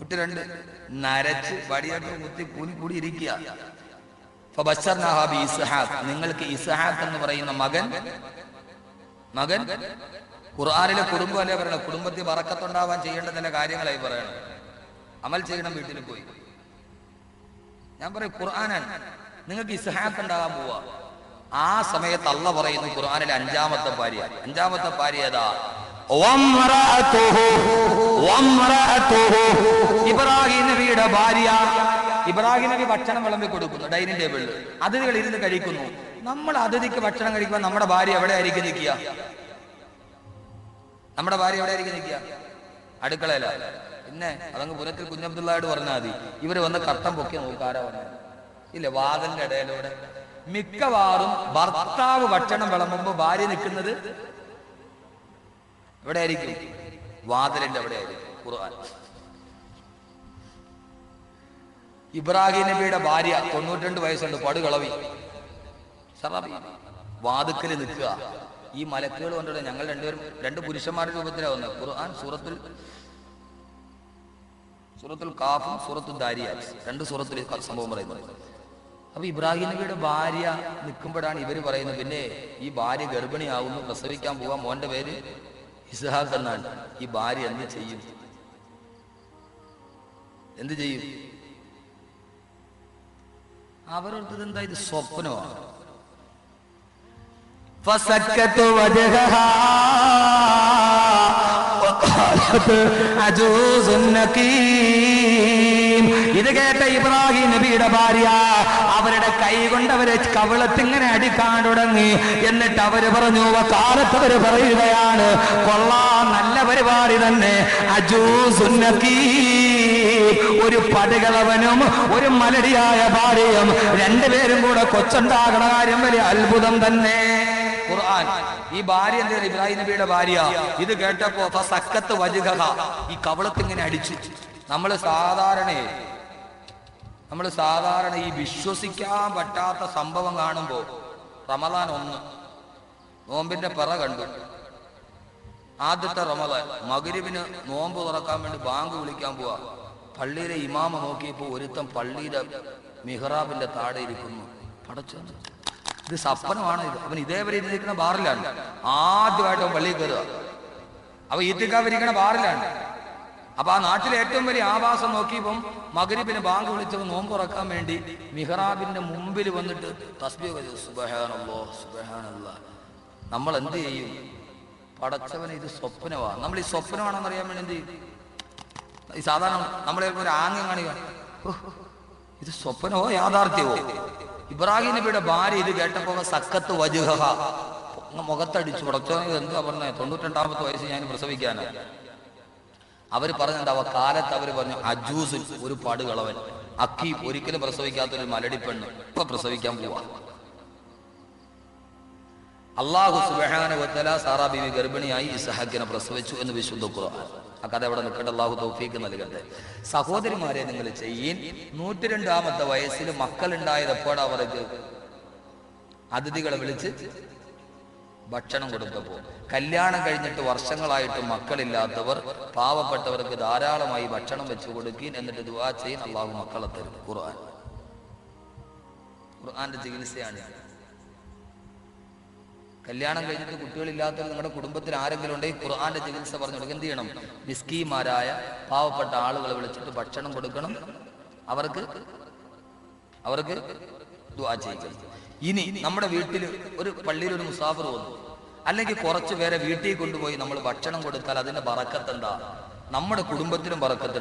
102 നരച്ച് വടിയായിട്ട് കുത്തി കൂടി ഇരിക്കുക. നിങ്ങൾക്ക് ഇസ്ഹാഖ് എന്ന് പറയുന്ന മകൻ ഖുർആനിലെ കുടുംബം അല്ലേ പറയണം. കുടുംബത്തിൽ ബറക്കത്തുണ്ടാവാൻ ചെയ്യേണ്ട ചില കാര്യങ്ങളായി പറയണം. അമൽ ചെയ്യണം. വീട്ടിൽ പോയി ഞാൻ പറയും ഖുർആനാണ്. നിങ്ങൾക്ക് ഇസ്ഹാഖ് ഉണ്ടാകാൻ പോവാ. ആ സമയത്ത് അള്ളാഹ് പറയുന്നു ഖുർആനിലെ അഞ്ചാമത്തെ ഭാര്യ ഏതാ? ഇബ്രാഹിം നബിയുടെ ഭാര്യ. ഇബ്രാഹിം നബി ഭക്ഷണം വിളമ്പി കൊടുക്കുന്നു ഡൈനിങ് ടേബിളിൽ. അതിഥികൾ ഇരുന്ന് കഴിക്കുന്നു. നമ്മൾ അതിഥിക്ക് ഭക്ഷണം കഴിക്കുമ്പോൾ നമ്മുടെ ഭാര്യ എവിടെ ആയിരിക്കും നിൽക്കുക? നമ്മുടെ ഭാര്യ എവിടെ ആയിരിക്കും നിൽക്കുക? അടുക്കളയില. പിന്നെ അതങ്ങ് പുരത്തിൽ കുഞ്ഞബ്ദുള്ളയോട് പറഞ്ഞാൽ മതി. ഇവര് വന്ന് കട്ടം പൊക്കി നോക്കാരാ പറഞ്ഞത് ഇല്ല. വാതിലിന്റെ ഇടയിലൂടെ മിക്കവാറും ഭർത്താവ് ഭക്ഷണം വിളമ്പുമ്പോ ഭാര്യ നിൽക്കുന്നത് എവിടെ ആയിരിക്കും? വാതിലിന്റെ അവിടെ ആയിരിക്കും. ഖുർആൻ. ഇബ്രാഹിം നബിയുടെ ഭാര്യ 92 വയസ്സുണ്ട്, പടുകളവി വാതുക്കല് നിൽക്കുക. ഈ മലക്കുകൾ കൊണ്ടുള്ള ഞങ്ങൾ രണ്ടുപേരും 2 പുരുഷന്മാരുടെ രൂപത്തിലാണ് വന്നത്. ഖുർആൻ സൂറത്തുൽ കാഫും സൂറത്തുൽ ദാരിയാത്ത് 2 സൂറത്തിൽ സംഭവം പറയുന്നത്. അപ്പൊ ഇബ്രാഹിം നബിയുടെ ഭാര്യ നിൽക്കുമ്പോഴാണ് ഇവര് പറയുന്നത് പിന്നെ ഈ ഭാര്യ ഗർഭിണിയാവുന്നു, പ്രസവിക്കാൻ പോവാ, മോന്റെ പേര് ഇസ്ഹാഖ് എന്നാണ്. ഈ ഭാര്യ എന്ത് ചെയ്യും? അവരോടത് എന്താ ഇത് സ്വപ്നമാണ്. ഇത് കേട്ട ഇബ്രാഹിം നബിയുടെ ഭാര്യ അവരുടെ കൈ കൊണ്ട് അവരെ കവിളത്തിങ്ങനെ അടിക്കാൻ തുടങ്ങി. എന്നിട്ട് അവര് പറഞ്ഞു, കാലത്ത് അവര് പറയുകയാണ്, കൊള്ളാം, നല്ല പരിപാടി തന്നെ. ഒരു പടുകളവനും ഒരു മലടിയായ ഭാര്യയും 2 പേരും കൂടെ കൊച്ചുണ്ടാകണ കാര്യം വലിയ അത്ഭുതം തന്നെ. ഖുർആൻ. ഈ ഭാര്യ എന്താ? ഇബ്രാഹിം നബിയുടെ ഭാര്യ. ഇത് കേട്ടപ്പോ ഫസക്കത്ത് വജ്ഹഹ, ഈ കവളത്തിങ്ങനെ അടിച്ചു. നമ്മൾ സാധാരണ ഈ വിശ്വസിക്കാൻ പറ്റാത്ത സംഭവം കാണുമ്പോ റമദാൻ 1 നോമ്പിന്റെ പിറ കണ്ടു. ആദ്യത്തെ റമദാൻ മഗ്‌രിബിന് നോമ്പ് തുറക്കാൻ വേണ്ടി ബാങ്ക് വിളിക്കാൻ പോവാ. പള്ളിയിലെ ഇമാമ നോക്കിയപ്പോ ഒരുത്തൻ പള്ളിയുടെ മിഹ്റാബിന്റെ താഴെ ഇരിക്കുന്നു. പടച്ചു, ഇത് സപ്പനമാണ്. അവൻ ഇതേവരെ ഇരിക്കുന്ന ബാറിലാണ്. ആദ്യമായിട്ട് അവൻ പള്ളിയിൽ കയറുക. അവ ഈത്തിക്കാവിരിക്കണ ബാറിലാണ്. അപ്പൊ ആ നാട്ടിലെ ഏറ്റവും വലിയ ആവാസം നോക്കിയപ്പം മഗ്‌രിബിന് ബാങ്ക് വിളിച്ചവൻ നോമ്പ് തുറക്കാൻ വേണ്ടി മിഹ്റാബിന്റെ മുമ്പിൽ വന്നിട്ട് തസ്ബീഹ് ചെയ്തു. സുബ്ഹാനല്ലാഹ് സുബ്ഹാനല്ലാഹ്. നമ്മൾ എന്ത് ചെയ്യും? പടച്ചവന് ഇത് സ്വപ്നമാണ്. നമ്മൾ ഈ സ്വപ്നമാണെന്ന് അറിയാൻ വേണ്ടി എന്ത് ചെയ്യും? ഈ സാധാരണ നമ്മളെ ഒരു ആംഗ്യം കാണിക, ഇത് സ്വപ്നമോ യാഥാർത്ഥ്യമോ? ഇബ്രാഹിം നബിയുടെ ഭാര്യ ഇത് കേട്ടപ്പോ സക്കത്ത് വജ്ഹഹ, മുഖത്തടിച്ചു. പടച്ചവന് എന്താ പറഞ്ഞത്? 92ാമത്തെ വയസ്സ് ഞാൻ പ്രസവിക്കാനാണ്. അവര് പറഞ്ഞെന്താ? കാലത്ത് അവര് പറഞ്ഞു അജൂസ്, ഒരു പടുകളവൻ. അക്കീം, ഒരിക്കലും പ്രസവിക്കാത്തൊരു മലടിപ്പെണ്ണ് ഇപ്പൊ പ്രസവിക്കാൻ പോവാ. അല്ലാഹു സുബ്ഹാനഹു വ തആല സാറാ ബീവി ഗർഭിണിയായി ഇസ്ഹാഖിനെ പ്രസവിച്ചു എന്ന് വിശുദ്ധ ഖുർആൻ. ആ കഥ ഇവിടെ നിൽക്കട്ടെ. അല്ലാഹു തൗഫീഖ് നൽകട്ടെ. സഹോദരിമാരെ, നിങ്ങൾ ചെയ്യീൻ. 102ാമത്തെ വയസ്സിൽ മക്കളുണ്ടായത് എപ്പോഴാ? അവർക്ക് അതിഥികളെ വിളിച്ച് ഭക്ഷണം കൊടുത്തപ്പോ. കല്യാണം കഴിഞ്ഞിട്ട് വർഷങ്ങളായിട്ട് മക്കളില്ലാത്തവർ, പാവപ്പെട്ടവർക്ക് ധാരാളമായി ഭക്ഷണം വെച്ചു കൊടുക്കീൻ, എന്നിട്ട് ദുആ ചെയ്യൻ, അല്ലാഹു മക്കളെ തരും. ഖുർആന്റെ ചികിത്സയാണ്. കല്യാണം കഴിഞ്ഞിട്ട് കുട്ടികളില്ലാത്തവർ നിങ്ങളുടെ കുടുംബത്തിൽ ആരെങ്കിലും ഉണ്ടെങ്കിൽ ഖുർആന്റെ ചികിത്സ പറഞ്ഞു കൊടുക്കുക. എന്ത് ചെയ്യണം? മിസ്കീന്മാരായ പാവപ്പെട്ട ആളുകളെ വിളിച്ചിട്ട് ഭക്ഷണം കൊടുക്കണം. അവർക്ക് ദുആ ചെയ്യണം. ഇനി നമ്മുടെ വീട്ടിൽ ഒരു പള്ളിയിൽ ഒരു മുസാഫിർ വന്നു, അല്ലെങ്കിൽ കുറച്ചു പേരെ വീട്ടിൽ കൊണ്ടുപോയി നമ്മൾ ഭക്ഷണം കൊടുത്താൽ അതിന്റെ ബറക്കത്ത് എന്താ? നമ്മുടെ കുടുംബത്തിനും ബറക്കത്ത്.